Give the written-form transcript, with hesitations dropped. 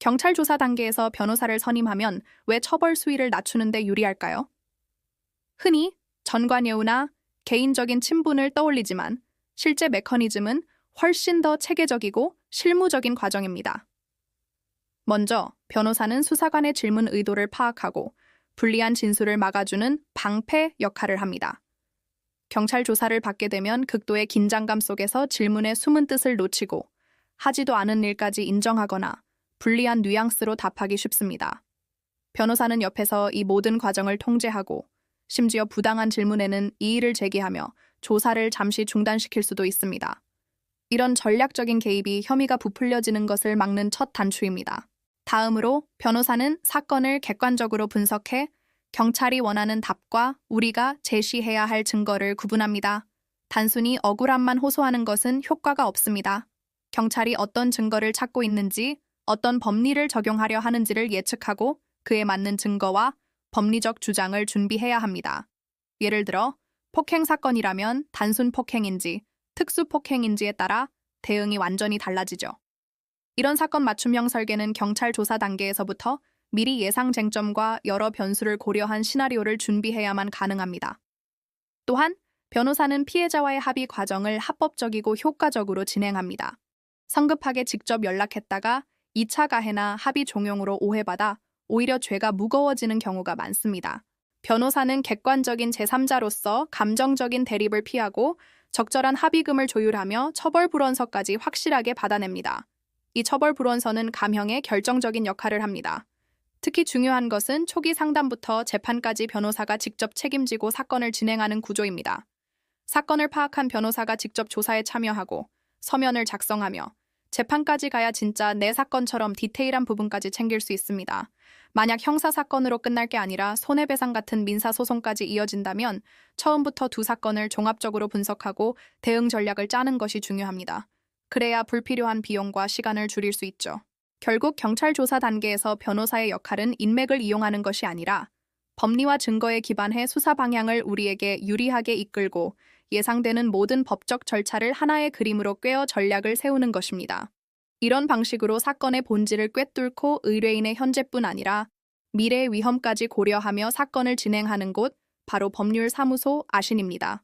경찰 조사 단계에서 변호사를 선임하면 왜 처벌 수위를 낮추는 데 유리할까요? 흔히 전관예우나 개인적인 친분을 떠올리지만 실제 메커니즘은 훨씬 더 체계적이고 실무적인 과정입니다. 먼저 변호사는 수사관의 질문 의도를 파악하고 불리한 진술을 막아주는 방패 역할을 합니다. 경찰 조사를 받게 되면 극도의 긴장감 속에서 질문의 숨은 뜻을 놓치고 하지도 않은 일까지 인정하거나 불리한 뉘앙스로 답하기 쉽습니다. 변호사는 옆에서 이 모든 과정을 통제하고 심지어 부당한 질문에는 이의를 제기하며 조사를 잠시 중단시킬 수도 있습니다. 이런 전략적인 개입이 혐의가 부풀려지는 것을 막는 첫 단추입니다. 다음으로 변호사는 사건을 객관적으로 분석해 경찰이 원하는 답과 우리가 제시해야 할 증거를 구분합니다. 단순히 억울함만 호소하는 것은 효과가 없습니다. 경찰이 어떤 증거를 찾고 있는지, 어떤 법리를 적용하려 하는지를 예측하고 그에 맞는 증거와 법리적 주장을 준비해야 합니다. 예를 들어 폭행 사건이라면 단순 폭행인지 특수 폭행인지에 따라 대응이 완전히 달라지죠. 이런 사건 맞춤형 설계는 경찰 조사 단계에서부터 미리 예상 쟁점과 여러 변수를 고려한 시나리오를 준비해야만 가능합니다. 또한 변호사는 피해자와의 합의 과정을 합법적이고 효과적으로 진행합니다. 성급하게 직접 연락했다가 2차 가해나 합의 종용으로 오해받아 오히려 죄가 무거워지는 경우가 많습니다. 변호사는 객관적인 제3자로서 감정적인 대립을 피하고 적절한 합의금을 조율하며 처벌 불원서까지 확실하게 받아냅니다. 이 처벌 불원서는 감형에 결정적인 역할을 합니다. 특히 중요한 것은 초기 상담부터 재판까지 변호사가 직접 책임지고 사건을 진행하는 구조입니다. 사건을 파악한 변호사가 직접 조사에 참여하고 서면을 작성하며 재판까지 가야 진짜 내 사건처럼 디테일한 부분까지 챙길 수 있습니다. 만약 형사사건으로 끝날 게 아니라 손해배상 같은 민사소송까지 이어진다면 처음부터 두 사건을 종합적으로 분석하고 대응 전략을 짜는 것이 중요합니다. 그래야 불필요한 비용과 시간을 줄일 수 있죠. 결국 경찰 조사 단계에서 변호사의 역할은 인맥을 이용하는 것이 아니라 법리와 증거에 기반해 수사 방향을 우리에게 유리하게 이끌고 예상되는 모든 법적 절차를 하나의 그림으로 꿰어 전략을 세우는 것입니다. 이런 방식으로 사건의 본질을 꿰뚫고 의뢰인의 현재뿐 아니라 미래의 위험까지 고려하며 사건을 진행하는 곳, 바로 법률사무소 아신입니다.